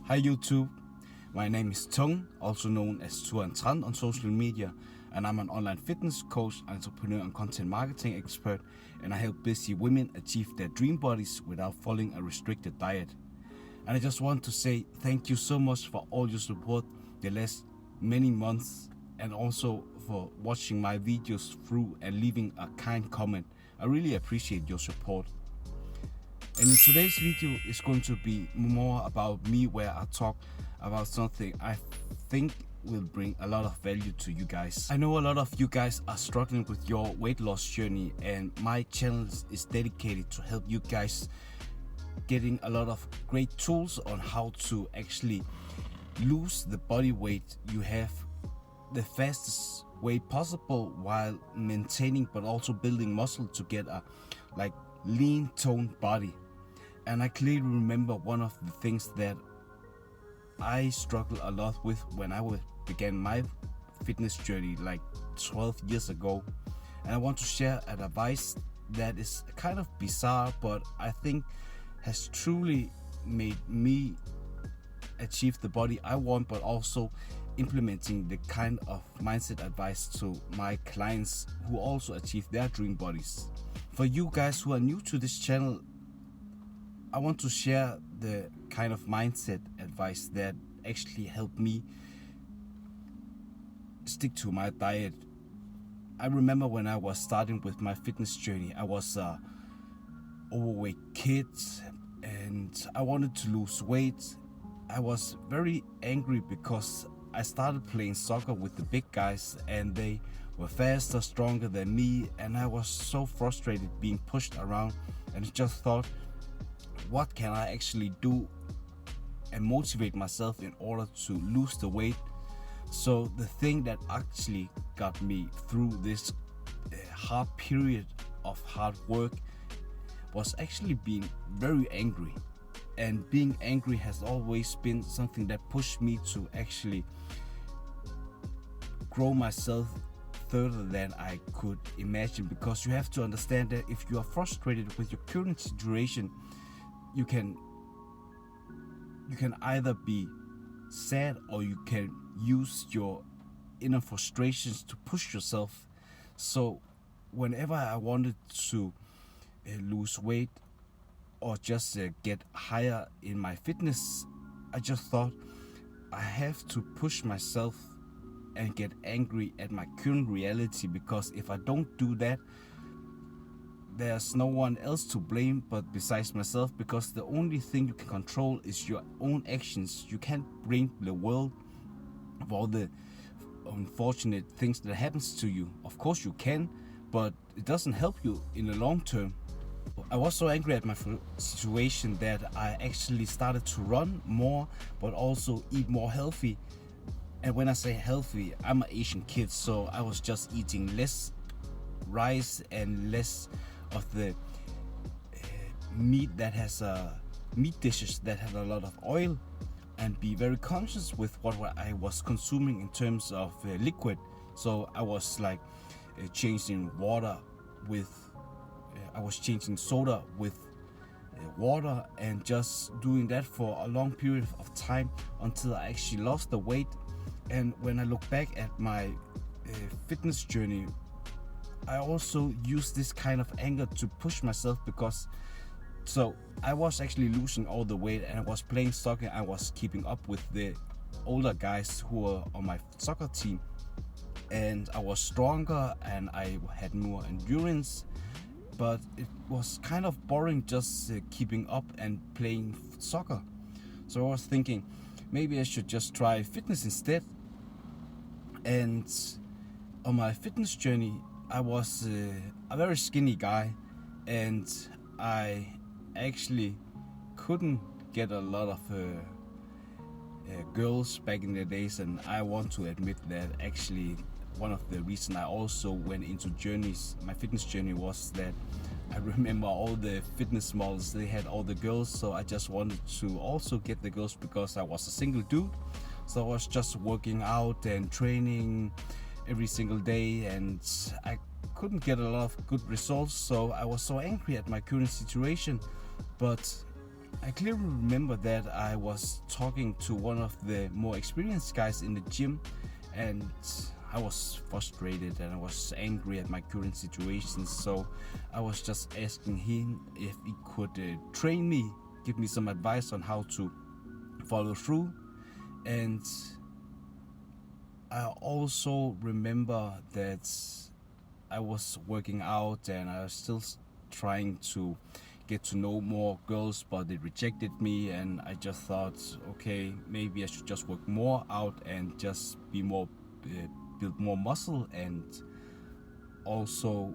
Hi YouTube, my name is Tuan, also known as Tuan and Tran on social media, and I'm an online fitness coach, entrepreneur and content marketing expert, and I help busy women achieve their dream bodies without following a restricted diet. And I just want to say thank you so much for all your support the last many months, and also for watching my videos through and leaving a kind comment. I really appreciate your support. And in today's video is going to be more about me, where I talk about something I think will bring a lot of value to you guys. I know a lot of you guys are struggling with your weight loss journey, and my channel is dedicated to help you guys getting a lot of great tools on how to actually lose the body weight you have the fastest way possible while maintaining but also building muscle to get a lean toned body. And I clearly remember one of the things that I struggled a lot with when I began my fitness journey like 12 years ago. And I want to share an advice that is kind of bizarre, but I think has truly made me achieve the body I want, but also implementing the kind of mindset advice to my clients who also achieve their dream bodies. For you guys who are new to this channel, I want to share the kind of mindset advice that actually helped me stick to my diet. I remember when I was starting with my fitness journey, I was a overweight kid and I wanted to lose weight. I was very angry because I started playing soccer with the big guys and they were faster, stronger than me, and I was so frustrated being pushed around, and I just thought, what can I actually do and motivate myself in order to lose the weight? So the thing that actually got me through this hard period of hard work was actually being very angry. And being angry has always been something that pushed me to actually grow myself further than I could imagine, because you have to understand that if you are frustrated with your current situation, you can either be sad or you can use your inner frustrations to push yourself. So whenever I wanted to lose weight or just get higher in my fitness, I just thought I have to push myself and get angry at my current reality, because if I don't do that, there's no one else to blame but besides myself, because the only thing you can control is your own actions. You can't blame the world for all the unfortunate things that happens to you. Of course you can, but it doesn't help you in the long term. I was so angry at my situation that I actually started to run more, but also eat more healthy. And when I say healthy, I'm an Asian kid, so I was just eating less rice and less of the meat that has meat dishes that had a lot of oil, and be very conscious with what I was consuming in terms of liquid. So I was changing water with I was changing soda with water, and just doing that for a long period of time until I actually lost the weight. And when I look back at my fitness journey, I also used this kind of anger to push myself, because I was actually losing all the weight and I was playing soccer. I was keeping up with the older guys who were on my soccer team, and I was stronger and I had more endurance, but it was kind of boring just keeping up and playing soccer. So I was thinking maybe I should just try fitness instead. And on my fitness journey, I was a very skinny guy, and I actually couldn't get a lot of girls back in the days. And I want to admit that actually one of the reasons I also went into journeys, my fitness journey, was that I remember all the fitness models, they had all the girls, so I just wanted to also get the girls because I was a single dude. So I was just working out and training every single day, and I couldn't get a lot of good results. So I was so angry at my current situation. But I clearly remember that I was talking to one of the more experienced guys in the gym, and I was frustrated and I was angry at my current situation. So I was just asking him if he could train me, give me some advice on how to follow through. And I also remember that I was working out and I was still trying to get to know more girls, but they rejected me, and I just thought, okay, maybe I should just work more out and just be more build more muscle and also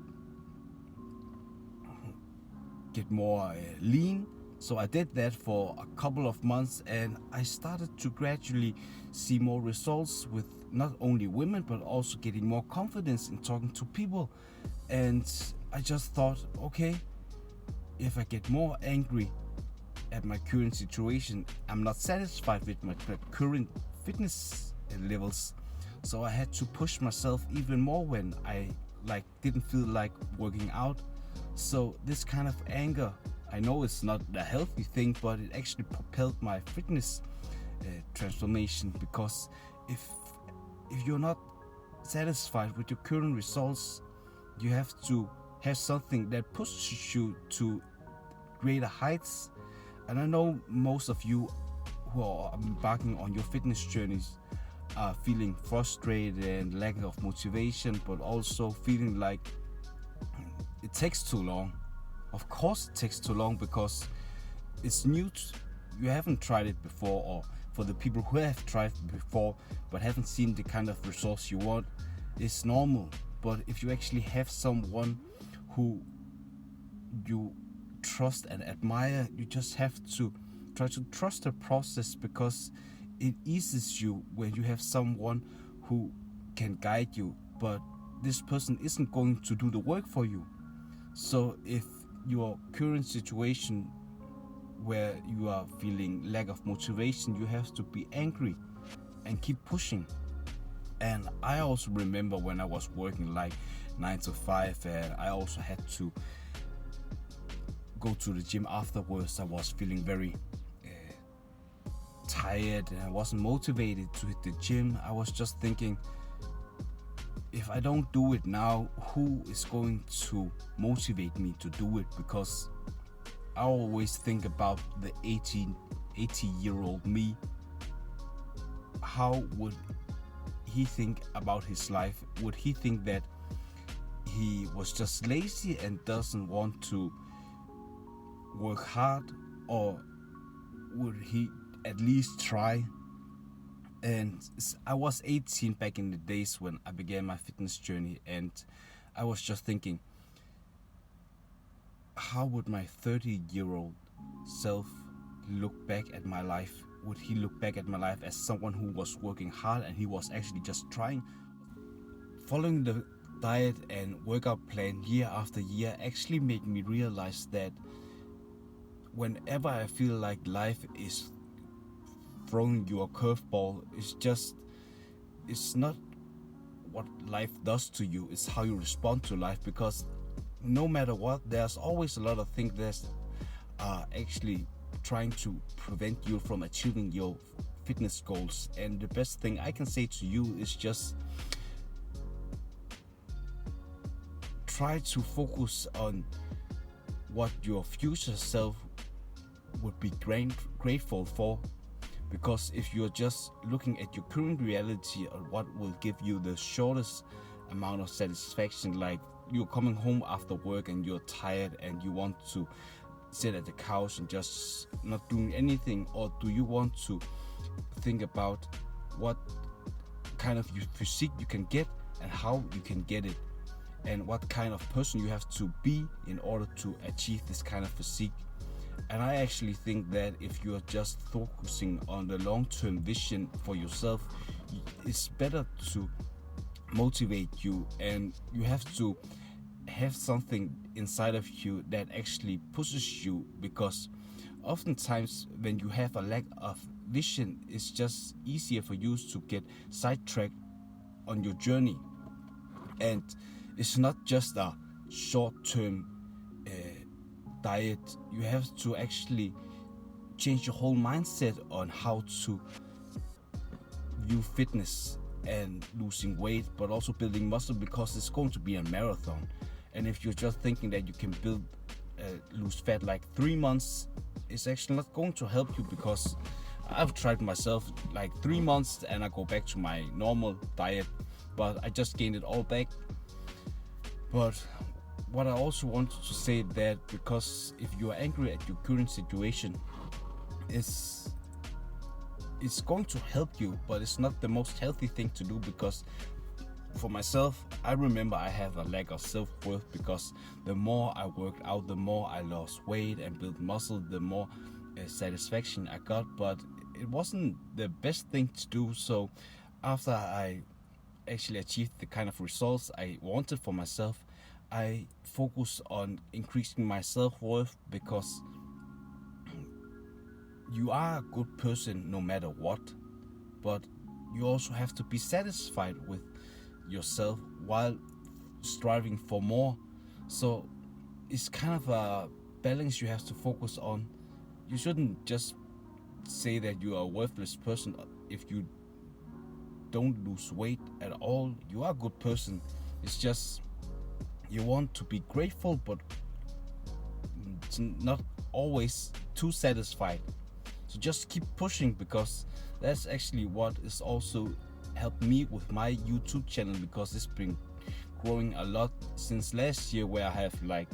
get more lean. So I did that for a couple of months, and I started to gradually see more results with not only women but also getting more confidence in talking to people. And I just thought, okay, if I get more angry at my current situation, I'm not satisfied with my current fitness levels. So I had to push myself even more when I didn't feel like working out. So this kind of anger, I know it's not a healthy thing, but it actually propelled my fitness transformation, because if you're not satisfied with your current results, you have to have something that pushes you to greater heights. And I know most of you who are embarking on your fitness journeys are feeling frustrated and lack of motivation, but also feeling like it takes too long. Of course it takes too long because it's new. You haven't tried it before, or for the people who have tried it before but haven't seen the kind of results you want, it's normal. But if you actually have someone who you trust and admire, you just have to try to trust the process, because it eases you when you have someone who can guide you, but this person isn't going to do the work for you. So if your current situation where you are feeling lack of motivation, you have to be angry and keep pushing. And I also remember when I was working like 9 to 5, and I also had to go to the gym afterwards. I was feeling very tired and I wasn't motivated to hit the gym. I was just thinking, if I don't do it now, who is going to motivate me to do it? Because I always think about the 80-year-old me. How would he think about his life? Would he think that he was just lazy and doesn't want to work hard, or would he at least try? And I was 18 back in the days when I began my fitness journey, and I was just thinking, how would my 30-year-old self look back at my life? Would he look back at my life as someone who was working hard and he was actually just trying? Following the diet and workout plan year after year actually made me realize that whenever I feel like life is throwing you a curveball, it's not what life does to you, it's how you respond to life. Because no matter what, there's always a lot of things that are actually trying to prevent you from achieving your fitness goals. And the best thing I can say to you is just try to focus on what your future self would be grateful for. Because if you're just looking at your current reality or what will give you the shortest amount of satisfaction, like you're coming home after work and you're tired and you want to sit at the couch and just not doing anything, or do you want to think about what kind of physique you can get and how you can get it, and what kind of person you have to be in order to achieve this kind of physique? And I actually think that if you are just focusing on the long-term vision for yourself, it's better to motivate you, and you have to have something inside of you that actually pushes you. Because oftentimes when you have a lack of vision, it's just easier for you to get sidetracked on your journey. And it's not just a short-term diet. You have to actually change your whole mindset on how to view fitness and losing weight, but also building muscle, because it's going to be a marathon. And if you're just thinking that you can lose fat like 3 months, it's actually not going to help you, because I've tried myself like 3 months and I go back to my normal diet, but I just gained it all back. But what I also wanted to say that, because if you are angry at your current situation, it's going to help you, but it's not the most healthy thing to do. Because for myself, I remember I have a lack of self-worth, because the more I worked out, the more I lost weight and built muscle, the more satisfaction I got. But it wasn't the best thing to do. So after I actually achieved the kind of results I wanted for myself, I focused on increasing my self-worth, because you are a good person no matter what, but you also have to be satisfied with yourself while striving for more. So it's kind of a balance you have to focus on. You shouldn't just say that you are a worthless person if you don't lose weight at all. You are a good person. It's just you want to be grateful, but not always too satisfied. So just keep pushing, because that's actually what is also helped me with my YouTube channel, because it's been growing a lot since last year, where I have like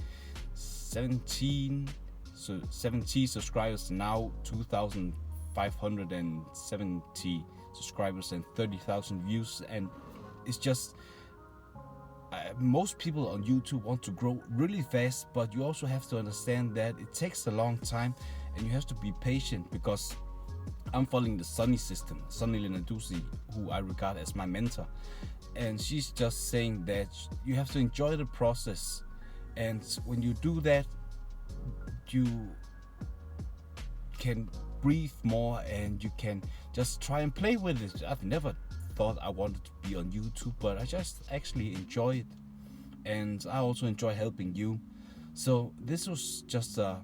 70 subscribers now, 2,570 subscribers and 30,000 views. And it's just most people on YouTube want to grow really fast, but you also have to understand that it takes a long time and you have to be patient, because I'm following the Sunny system, Sunny Lenadusi, who I regard as my mentor. And she's just saying that you have to enjoy the process. And when you do that, you can breathe more and you can just try and play with it. I've never thought I wanted to be on YouTube, but I just actually enjoy it. And I also enjoy helping you. So this was just a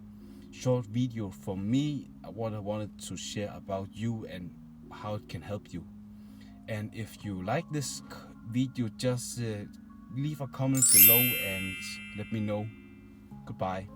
short video from me, what I wanted to share about you and how it can help you. And if you like this video, just leave a comment below and let me know. Goodbye.